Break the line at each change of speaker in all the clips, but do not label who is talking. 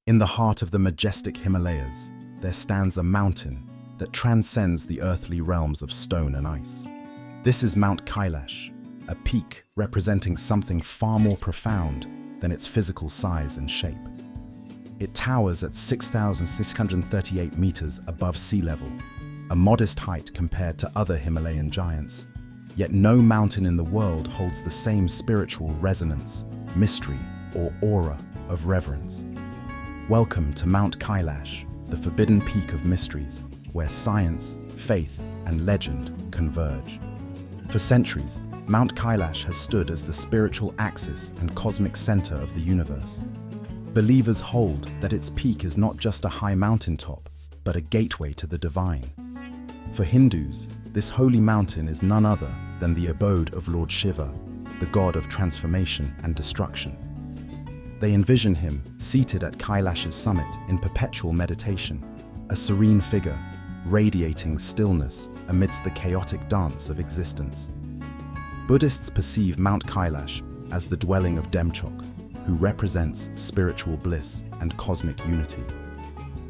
In the heart of the majestic Himalayas, there stands a mountain that transcends the earthly realms of stone and ice. This is Mount Kailash, a peak representing something far more profound than its physical size and shape. It towers at 6,638 meters above sea level, a modest height compared to other Himalayan giants. Yet no mountain in the world holds the same spiritual resonance, mystery, or aura of reverence. Welcome to Mount Kailash, the forbidden peak of mysteries, where science, faith, and legend converge. For centuries, Mount Kailash has stood as the spiritual axis and cosmic center of the universe. Believers hold that its peak is not just a high mountaintop, but a gateway to the divine. For Hindus, this holy mountain is none other than the abode of Lord Shiva, the god of transformation and destruction. They envision him seated at Kailash's summit in perpetual meditation, a serene figure, radiating stillness amidst the chaotic dance of existence. Buddhists perceive Mount Kailash as the dwelling of Demchok, who represents spiritual bliss and cosmic unity.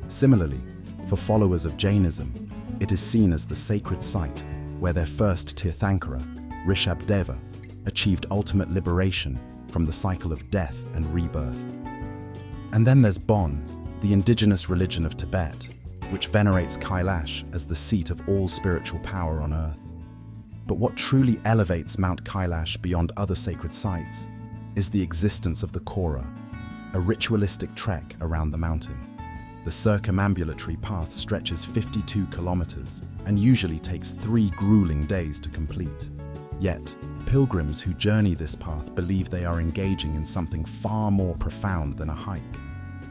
Similarly, for followers of Jainism, it is seen as the sacred site where their first Tirthankara, Rishabdeva, achieved ultimate liberation from the cycle of death and rebirth. And then there's Bon, the indigenous religion of Tibet, which venerates Kailash as the seat of all spiritual power on earth. But what truly elevates Mount Kailash beyond other sacred sites is the existence of the Kora, a ritualistic trek around the mountain. The circumambulatory path stretches 52 kilometers and usually takes 3 grueling days to complete. Yet, pilgrims who journey this path believe they are engaging in something far more profound than a hike.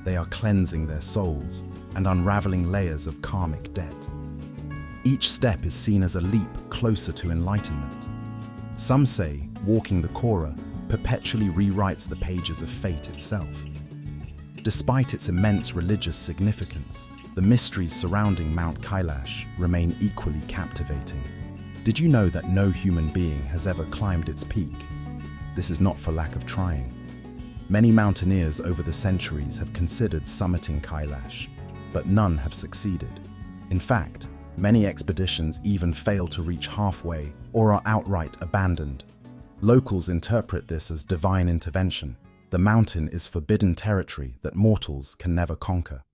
They are cleansing their souls and unraveling layers of karmic debt. Each step is seen as a leap closer to enlightenment. Some say walking the Kora perpetually rewrites the pages of fate itself. Despite its immense religious significance, the mysteries surrounding Mount Kailash remain equally captivating. Did you know that no human being has ever climbed its peak? This is not for lack of trying. Many mountaineers over the centuries have considered summiting Kailash, but none have succeeded. In fact, many expeditions even fail to reach halfway or are outright abandoned. Locals interpret this as divine intervention. The mountain is forbidden territory that mortals can never conquer.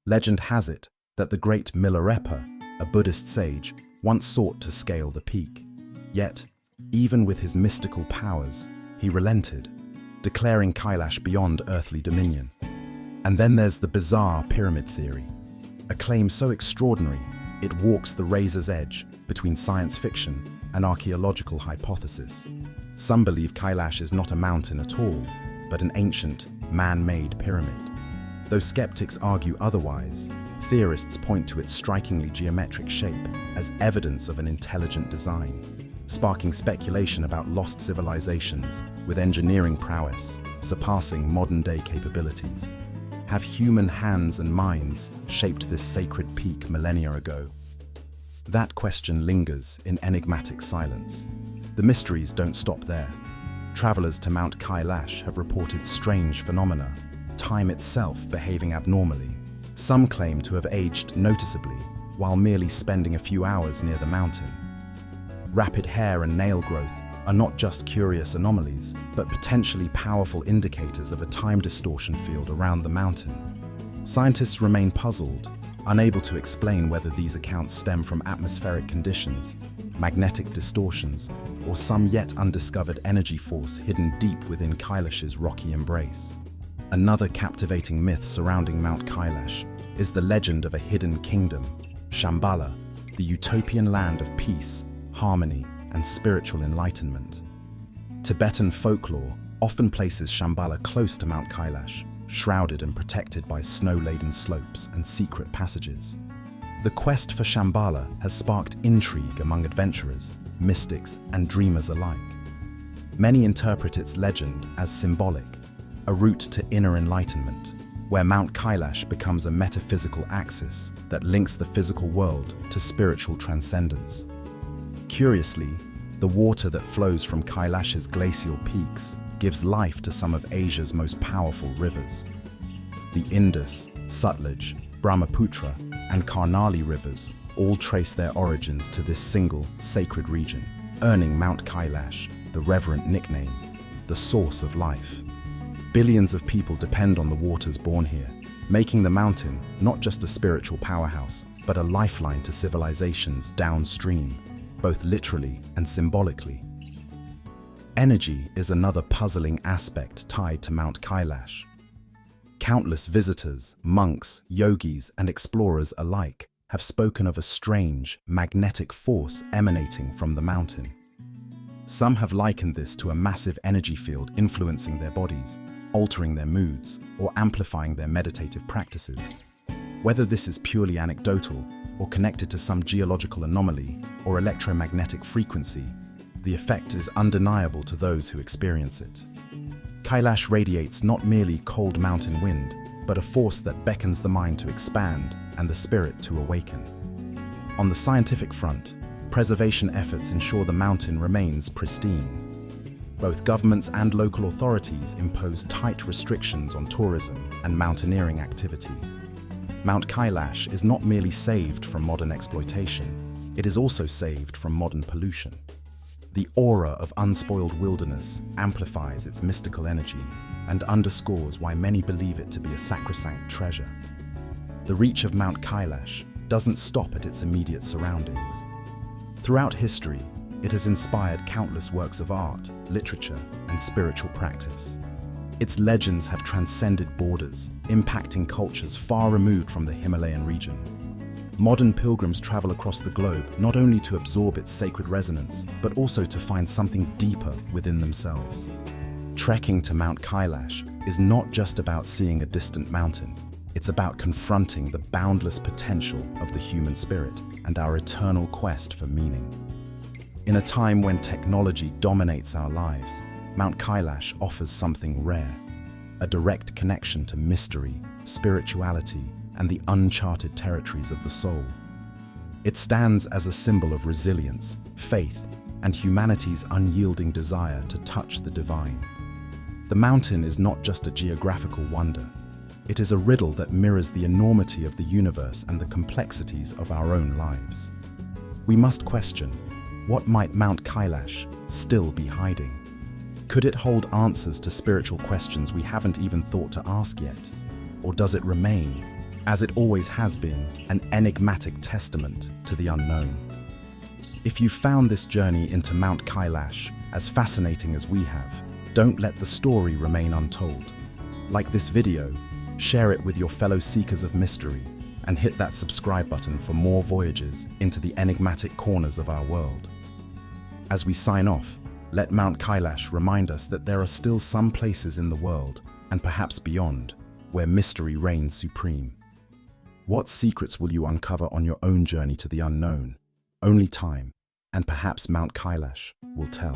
Legend has it that the great Milarepa, a Buddhist sage, once sought to scale the peak. Yet, even with his mystical powers, he relented, declaring Kailash beyond earthly dominion. And then there's the bizarre pyramid theory, a claim so extraordinary it walks the razor's edge between science fiction and archaeological hypothesis. Some believe Kailash is not a mountain at all, but an ancient, man-made pyramid. Though skeptics argue otherwise, theorists point to its strikingly geometric shape as evidence of an intelligent design, sparking speculation about lost civilizations with engineering prowess surpassing modern-day capabilities. Have human hands and minds shaped this sacred peak millennia ago? That question lingers in enigmatic silence. The mysteries don't stop there. Travelers to Mount Kailash have reported strange phenomena, time itself behaving abnormally. Some claim to have aged noticeably while merely spending a few hours near the mountain. Rapid hair and nail growth are not just curious anomalies, but potentially powerful indicators of a time distortion field around the mountain. Scientists remain puzzled, unable to explain whether these accounts stem from atmospheric conditions, magnetic distortions, or some yet undiscovered energy force hidden deep within Kailash's rocky embrace. Another captivating myth surrounding Mount Kailash is the legend of a hidden kingdom, Shambhala, the utopian land of peace, harmony, and spiritual enlightenment. Tibetan folklore often places Shambhala close to Mount Kailash, shrouded and protected by snow-laden slopes and secret passages. The quest for Shambhala has sparked intrigue among adventurers, mystics, and dreamers alike. Many interpret its legend as symbolic, a route to inner enlightenment, where Mount Kailash becomes a metaphysical axis that links the physical world to spiritual transcendence. Curiously, the water that flows from Kailash's glacial peaks gives life to some of Asia's most powerful rivers. The Indus, Sutlej, Brahmaputra, and Karnali rivers all trace their origins to this single sacred region, earning Mount Kailash the reverent nickname, the source of life. Billions of people depend on the waters born here, making the mountain not just a spiritual powerhouse, but a lifeline to civilizations downstream, both literally and symbolically. Energy is another puzzling aspect tied to Mount Kailash. Countless visitors, monks, yogis, and explorers alike have spoken of a strange, magnetic force emanating from the mountain. Some have likened this to a massive energy field influencing their bodies, altering their moods, or amplifying their meditative practices. Whether this is purely anecdotal, or connected to some geological anomaly or electromagnetic frequency, the effect is undeniable to those who experience it. Kailash radiates not merely cold mountain wind, but a force that beckons the mind to expand and the spirit to awaken. On the scientific front, preservation efforts ensure the mountain remains pristine. Both governments and local authorities impose tight restrictions on tourism and mountaineering activity. Mount Kailash is not merely saved from modern exploitation, it is also saved from modern pollution. The aura of unspoiled wilderness amplifies its mystical energy and underscores why many believe it to be a sacrosanct treasure. The reach of Mount Kailash doesn't stop at its immediate surroundings. Throughout history, it has inspired countless works of art, literature, and spiritual practice. Its legends have transcended borders, impacting cultures far removed from the Himalayan region. Modern pilgrims travel across the globe not only to absorb its sacred resonance, but also to find something deeper within themselves. Trekking to Mount Kailash is not just about seeing a distant mountain. It's about confronting the boundless potential of the human spirit and our eternal quest for meaning. In a time when technology dominates our lives, Mount Kailash offers something rare, a direct connection to mystery, spirituality, and the uncharted territories of the soul. It stands as a symbol of resilience, faith, and humanity's unyielding desire to touch the divine. The mountain is not just a geographical wonder. It is a riddle that mirrors the enormity of the universe and the complexities of our own lives. We must question, what might Mount Kailash still be hiding? Could it hold answers to spiritual questions we haven't even thought to ask yet? Or does it remain, as it always has been, an enigmatic testament to the unknown? If you found this journey into Mount Kailash as fascinating as we have, don't let the story remain untold. Like this video, share it with your fellow seekers of mystery, and hit that subscribe button for more voyages into the enigmatic corners of our world. As we sign off, let Mount Kailash remind us that there are still some places in the world, and perhaps beyond, where mystery reigns supreme. What secrets will you uncover on your own journey to the unknown? Only time, and perhaps Mount Kailash, will tell.